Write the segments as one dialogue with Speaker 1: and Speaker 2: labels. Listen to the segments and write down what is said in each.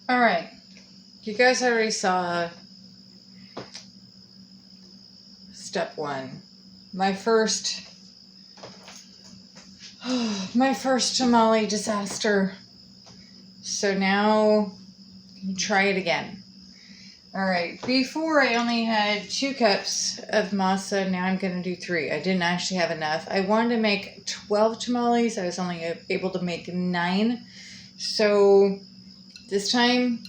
Speaker 1: All right. You guys already saw step one. My first tamale disaster. So now try it again. All right. Before I only had 2 cups of masa. Now I'm going to do 3. I didn't actually have enough. I wanted to make 12 tamales. I was only able to make 9. So this time,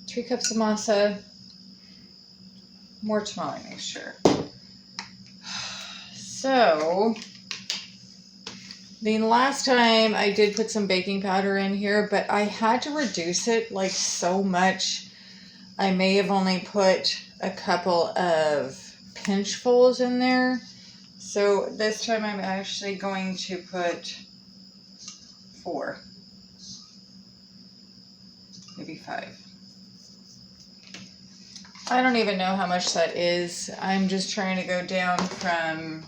Speaker 1: 3 cups of masa, more tamale mixture. So the last time I did put some baking powder in here, but I had to reduce it like so much. I may have only put a couple of pinchfuls in there. So this time I'm actually going to put 4, maybe 5. I don't even know how much that is. I'm just trying to go down from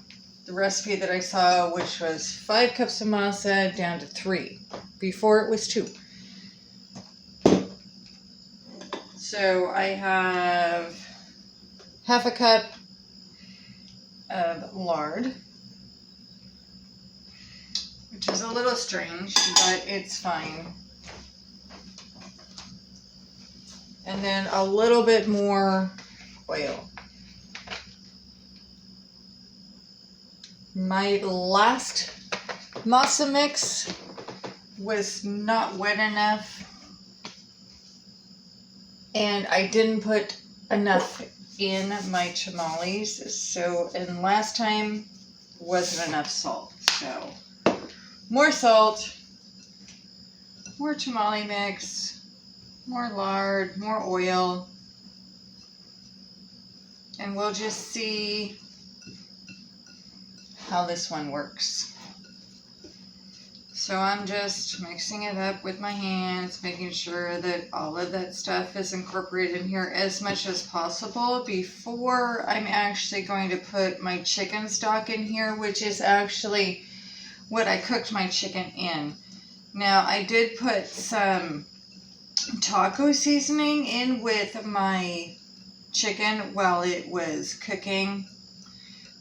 Speaker 1: the recipe that I saw, which was 5 cups of masa, down to 3. Before it was 2. So I have half a cup of lard, which is a little strange, but it's fine. And then a little bit more oil. My last masa mix was not wet enough, and I didn't put enough in my tamales. So, and last time wasn't enough salt. So, more salt, more tamale mix, more lard, more oil, and we'll just see how this one works. So I'm just mixing it up with my hands, making sure that all of that stuff is incorporated in here as much as possible before I'm actually going to put my chicken stock in here, which is actually what I cooked my chicken in. Now, I did put some taco seasoning in with my chicken while it was cooking.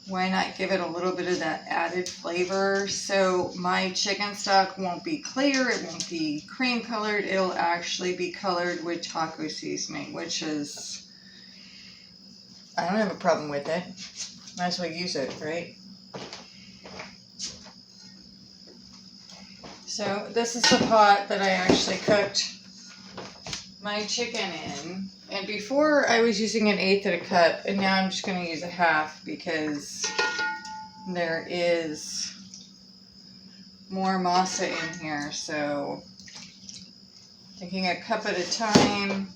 Speaker 1: Why not give it a little bit of that added flavor? So my chicken stock won't be clear, it won't be cream colored, it'll actually be colored with taco seasoning, which is, I don't have a problem with it. Might as well use it, right? So this is the pot that I actually cooked my chicken in. And before I was using 1/8 of a cup, and now I'm just going to use 1/2 because there is more masa in here. So taking a cup at a time.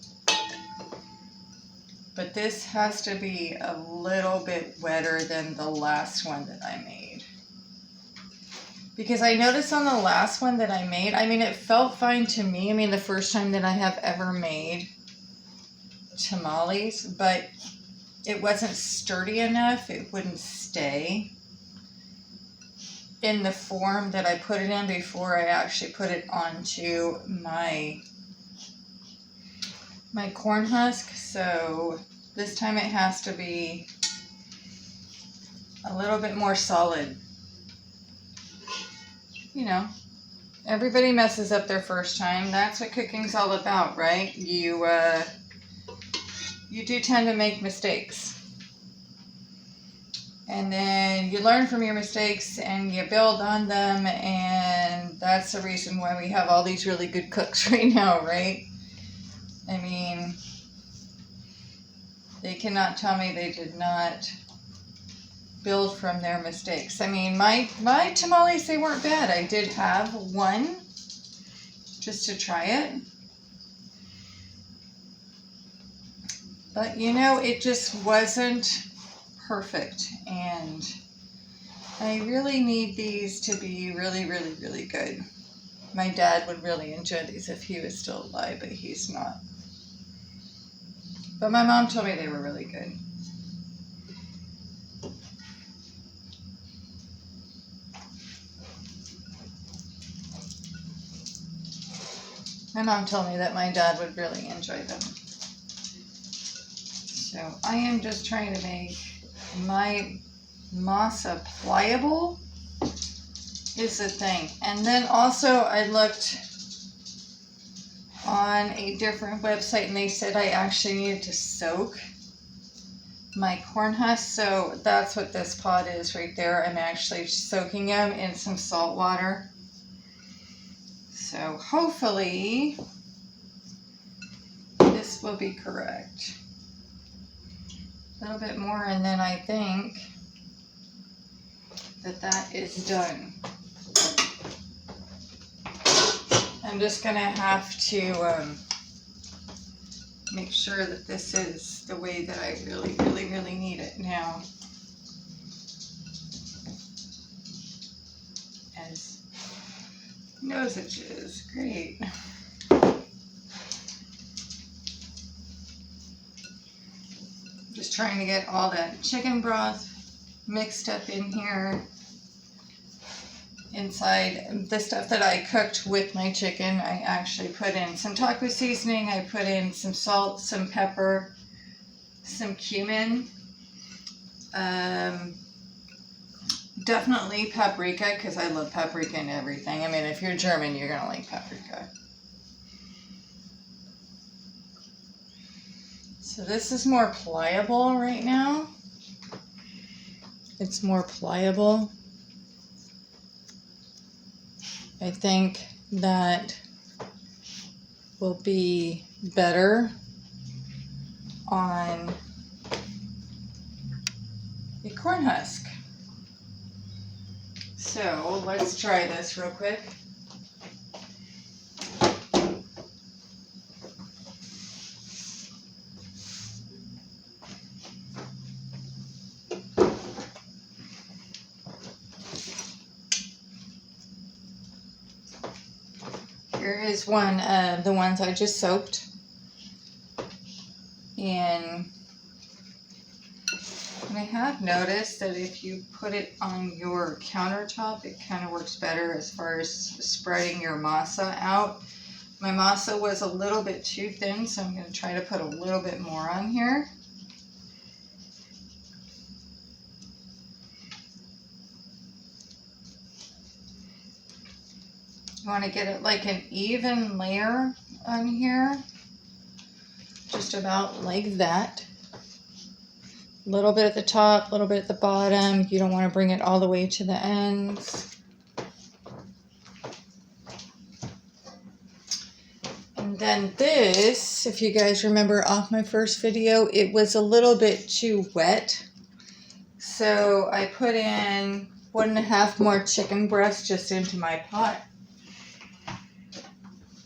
Speaker 1: But this has to be a little bit wetter than the last one that I made. Because I noticed on the last one that I made, I mean, it felt fine to me. I mean, the first time that I have ever made tamales, but it wasn't sturdy enough. It wouldn't stay in the form that I put it in before I actually put it onto my corn husk. So this time it has to be a little bit more solid. You know, everybody messes up their first time. That's what cooking's all about, right? You do tend to make mistakes. And then you learn from your mistakes and you build on them, and that's the reason why we have all these really good cooks right now, right? I mean, they cannot tell me they did not build from their mistakes. I mean, my tamales, they weren't bad. I did have one just to try it. But, you know, it just wasn't perfect. And I really need these to be really, really, really good. My dad would really enjoy these if he was still alive, but he's not. But my mom told me they were really good. My mom told me that my dad would really enjoy them. So I am just trying to make my masa pliable is the thing. And then also I looked on a different website and they said I actually needed to soak my corn husks. So that's what this pot is right there. I'm actually soaking them in some salt water. So hopefully this will be correct. A little bit more and then I think that is done. I'm just gonna have to make sure that this is the way that I really need it now. As knows it is. Great. Just trying to get all that chicken broth mixed up in here. Inside the stuff that I cooked with my chicken, I actually put in some taco seasoning, I put in some salt, some pepper, some cumin, definitely paprika, because I love paprika and everything. I mean, if you're German, you're gonna like paprika. So this is more pliable right now. It's more pliable. I think that will be better on a corn husk. So let's try this real quick. Here is one of the ones I just soaked. And I have noticed that if you put it on your countertop, it kind of works better as far as spreading your masa out. My masa was a little bit too thin, so I'm going to try to put a little bit more on here. You want to get it like an even layer on here, just about like that. A little bit at the top, a little bit at the bottom. You don't want to bring it all the way to the ends. And then this, if you guys remember off my first video, it was a little bit too wet. So I put in 1.5 more chicken breasts just into my pot.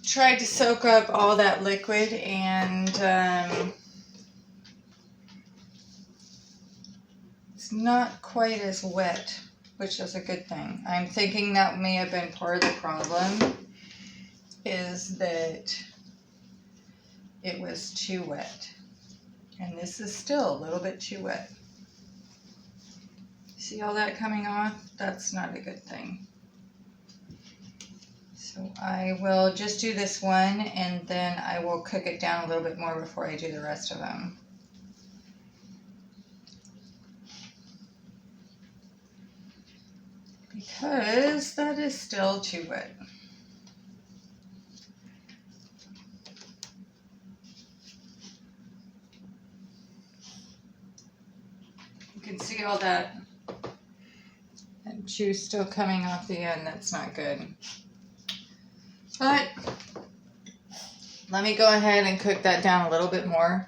Speaker 1: Tried to soak up all that liquid and it's not quite as wet, which is a good thing. I'm thinking that may have been part of the problem, is that it was too wet. And this is still a little bit too wet. See all that coming off? That's not a good thing. So I will just do this one and then I will cook it down a little bit more before I do the rest of them. Because that is still too wet. You can see all that juice still coming off the end. That's not good. But let me go ahead and cook that down a little bit more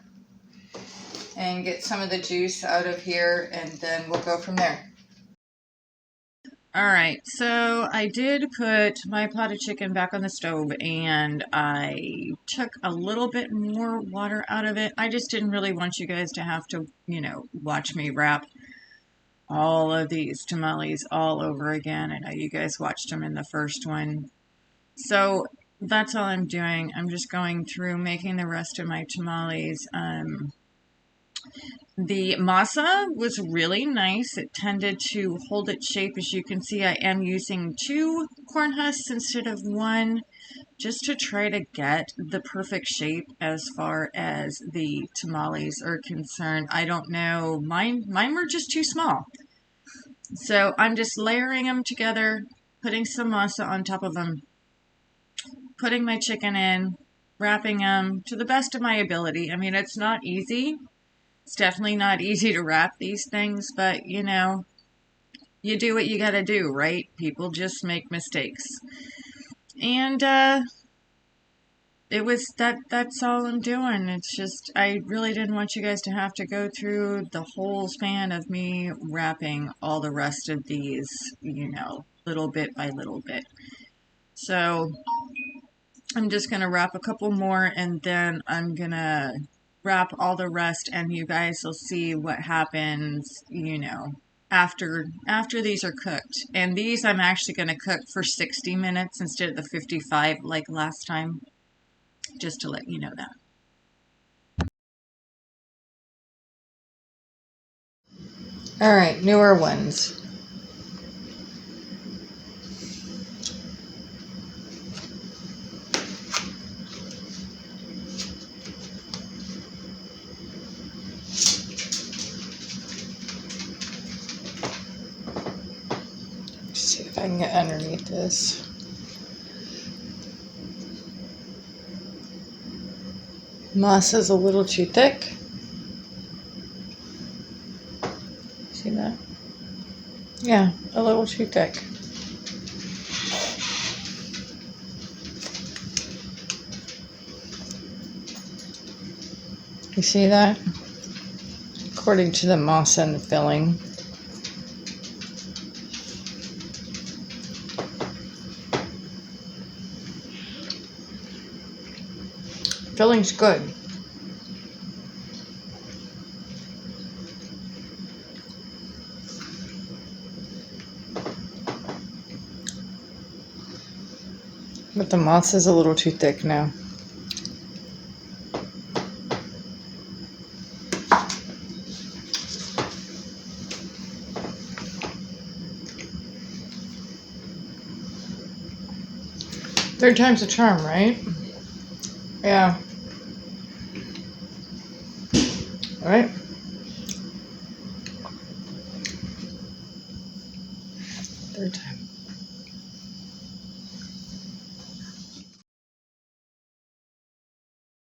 Speaker 1: and get some of the juice out of here, and then we'll go from there. Alright, so I did put my pot of chicken back on the stove and I took a little bit more water out of it. I just didn't really want you guys to have to, watch me wrap all of these tamales all over again. I know you guys watched them in the first one. So that's all I'm doing. I'm just going through making the rest of my tamales. The masa was really nice. It tended to hold its shape. As you can see, I am using 2 corn husks instead of 1. just to try to get the perfect shape as far as the tamales are concerned. I don't know, mine were just too small. So I'm just layering them together, putting some masa on top of them, putting my chicken in, wrapping them to the best of my ability. I mean, it's not easy. It's definitely not easy to wrap these things, but you know, you do what you gotta do, right? People just make mistakes. And it was that's all I'm doing. It's just I really didn't want you guys to have to go through the whole span of me wrapping all the rest of these, you know, little bit by little bit. So I'm just gonna wrap a couple more and then I'm gonna wrap all the rest and you guys will see what happens, you know, after these are cooked. And these I'm actually gonna cook for 60 minutes instead of the 55 like last time. Just to let you know that. All right, newer ones. Let's see if I can get underneath this. Masa's a little too thick. See that? Yeah, a little too thick. You see that? According to the masa and the filling. Filling's good. But the masa's a little too thick now. Third time's a charm, right? Yeah. All right.